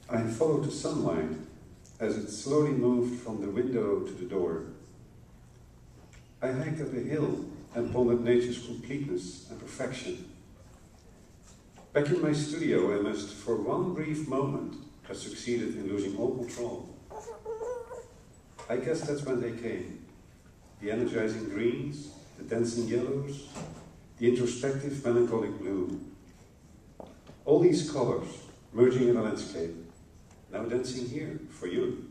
I followed the sunlight as it slowly moved from the window to the door. I hiked up a hill and pondered nature's completeness and perfection. Back in my studio, I must, for one brief moment, have succeeded in losing all control. I guess that's when they came. The energizing greens, the dancing yellows, the introspective melancholic blue. All these colors merging in a landscape, now dancing here for you.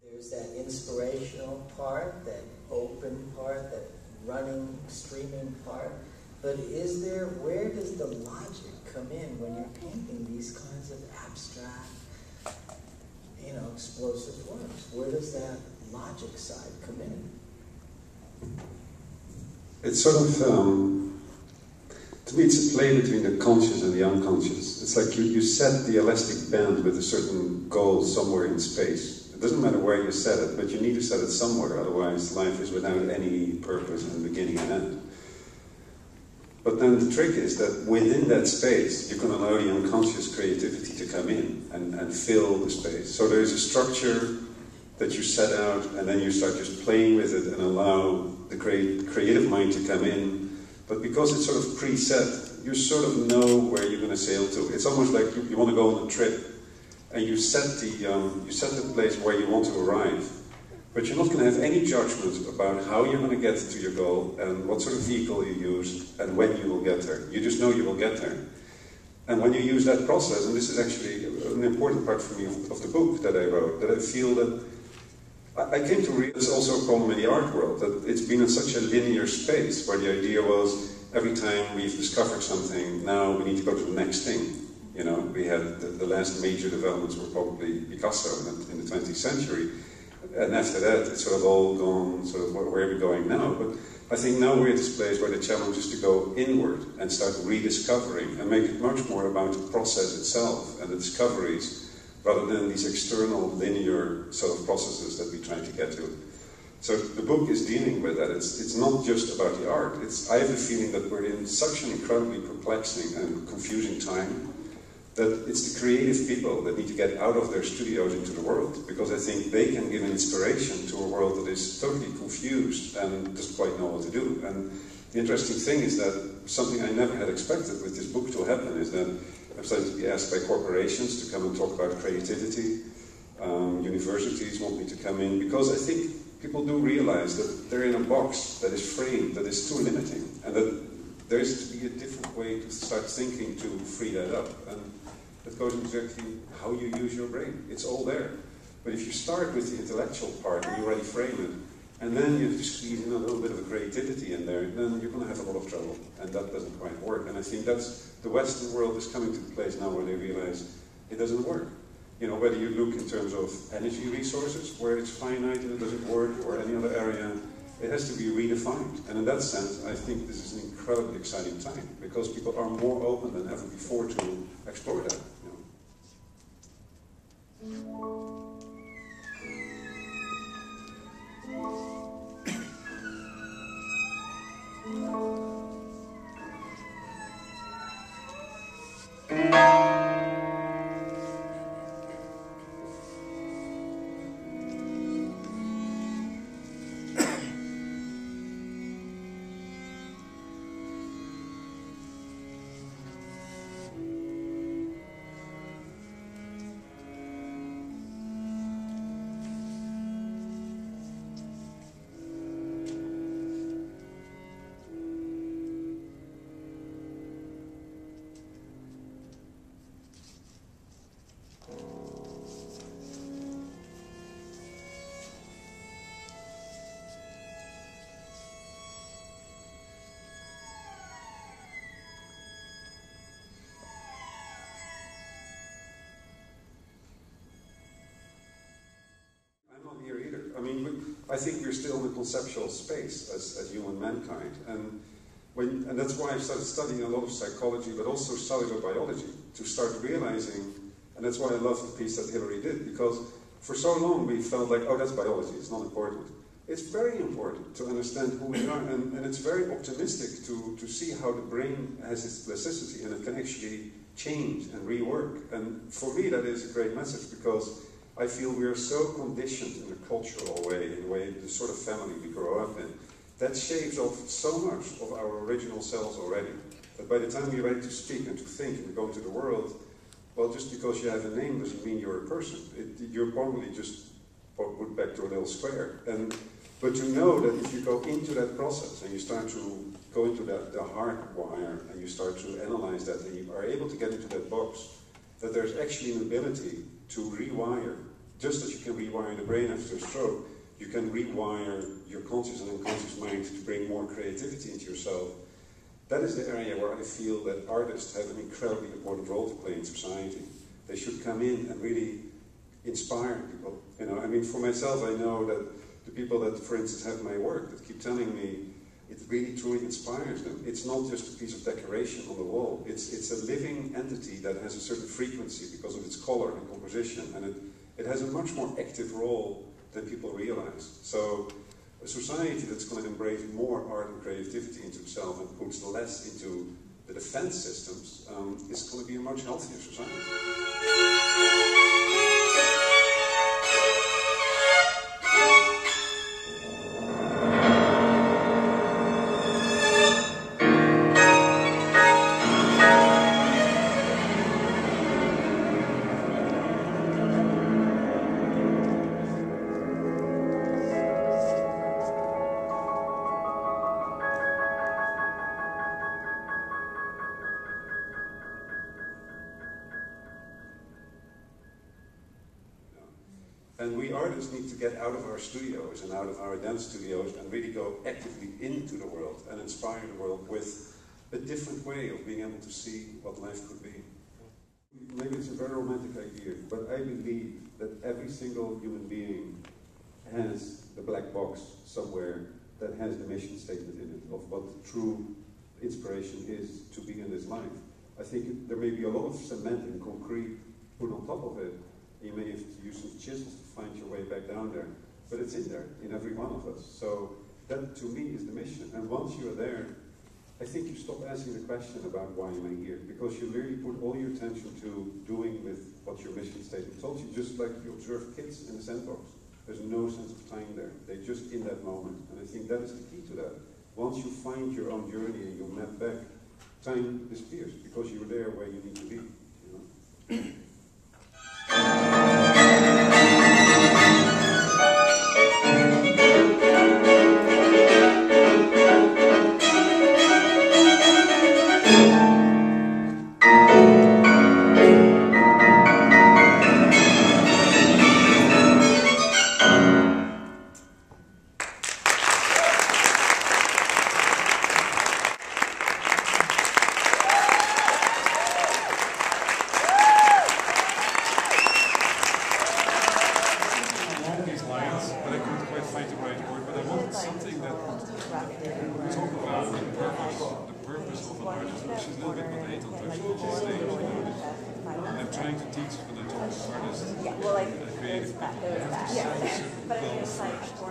There's that inspirational part, that open part, that running, streaming part. But where does the logic come in when you're painting these kinds of abstract, explosive works? Where does that logic side come in? It's sort of, to me, it's a play between the conscious and the unconscious. It's like you set the elastic band with a certain goal somewhere in space. It doesn't matter where you set it, but you need to set it somewhere, otherwise life is without any purpose and beginning and end. But then the trick is that within that space, you can allow the unconscious creativity to come in and fill the space. So there's a structure that you set out, and then you start just playing with it and allow the creative mind to come in. But because it's sort of preset, you sort of know where you're going to sail to. It's almost like you want to go on a trip, and you set the place where you want to arrive. But you're not going to have any judgment about how you're going to get to your goal and what sort of vehicle you use and when you will get there. You just know you will get there. And when you use that process, and this is actually an important part for me of the book that I wrote, that I feel that I came to realize also a problem in the art world, that it's been in such a linear space where the idea was every time we've discovered something, now we need to go to the next thing. We had the last major developments were probably Picasso in the 20th century. And after that, it's sort of all gone, sort of where are we going now? But I think now we're at this place where the challenge is to go inward and start rediscovering and make it much more about the process itself and the discoveries rather than these external linear sort of processes that we try to get to. So the book is dealing with that. It's not just about the art. I have the feeling that we're in such an incredibly perplexing and confusing time that it's the creative people that need to get out of their studios into the world, because I think they can give inspiration to a world that is totally confused and doesn't quite know what to do. And the interesting thing is that something I never had expected with this book to happen is that I'm starting to be asked by corporations to come and talk about creativity. Universities want me to come in, because I think people do realize that they're in a box that is framed, that is too limiting, and that there is to be a different way to start thinking to free that up. And that goes into exactly how you use your brain. It's all there. But if you start with the intellectual part and you already frame it, and then you just squeeze in a little bit of a creativity in there, then you're going to have a lot of trouble. And that doesn't quite work. And I think that's, the Western world is coming to the place now where they realize it doesn't work. Whether you look in terms of energy resources, where it's finite and it doesn't work, or any other area, it has to be redefined. And in that sense, I think this is an incredibly exciting time, because people are more open than ever before to explore that. I think we're still in a conceptual space as human mankind. And that's why I started studying a lot of psychology, but also cellular biology, to start realizing, and that's why I love the piece that Hillary did, because for so long we felt like, oh, that's biology, it's not important. It's very important to understand who we are, and it's very optimistic to see how the brain has its plasticity, and it can actually change and rework. And for me, that is a great message, because I feel we are so conditioned in a cultural way, in the way, the sort of family we grow up in, that shaves off so much of our original selves already, that by the time you're ready to speak and to think and to go into the world, well, just because you have a name doesn't mean you're a person. You're probably just put back to a little square. But to know that if you go into that process and you start to go into the heart wire and you start to analyze that and you are able to get into that box, that there's actually an ability to rewire, just as you can rewire the brain after a stroke, you can rewire your conscious and unconscious mind to bring more creativity into yourself. That is the area where I feel that artists have an incredibly important role to play in society. They should come in and really inspire people. You know, I mean, for myself, I know that the people that, for instance, have my work, that keep telling me it really truly inspires them. It's not just a piece of decoration on the wall. It's a living entity that has a certain frequency because of its color and composition, and it has a much more active role than people realize. So a society that's going to embrace more art and creativity into itself and puts less into the defense systems is going to be a much healthier society. And we artists need to get out of our studios and out of our dance studios and really go actively into the world and inspire the world with a different way of being able to see what life could be. Maybe it's a very romantic idea, but I believe that every single human being has the black box somewhere that has the mission statement in it of what the true inspiration is to be in this life. I think there may be a lot of cement and concrete put on top of it. You may have to use some chisels to find your way back down there, but it's in there, in every one of us. So that, to me, is the mission. And once you're there, I think you stop asking the question about why am I here, because you really put all your attention to doing with what your mission statement told you, just like you observe kids in the sandbox. There's no sense of time there. They're just in that moment. And I think that is the key to that. Once you find your own journey and you map back, time disappears, because you're there where you need to be. You know?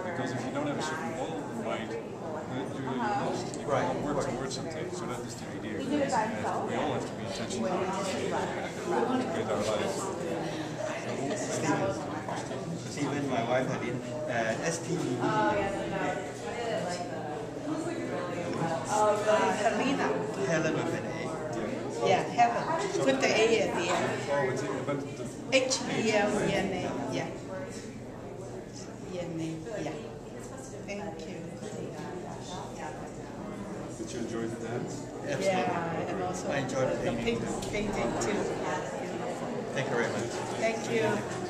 Because if you don't have a certain goal in mind, you're lost. You can't work towards something. So that is the idea. And we all have to be intentional with our lives. See, when my wife had in STV. Helen with an A. Yeah, Helen. Put the A at the end. H-E-L-E-N-A. Yeah. Yeah. Thank you. Did you enjoy the dance? Absolutely. Yeah, and also I enjoyed the painting too. Thank you very much. Thank you.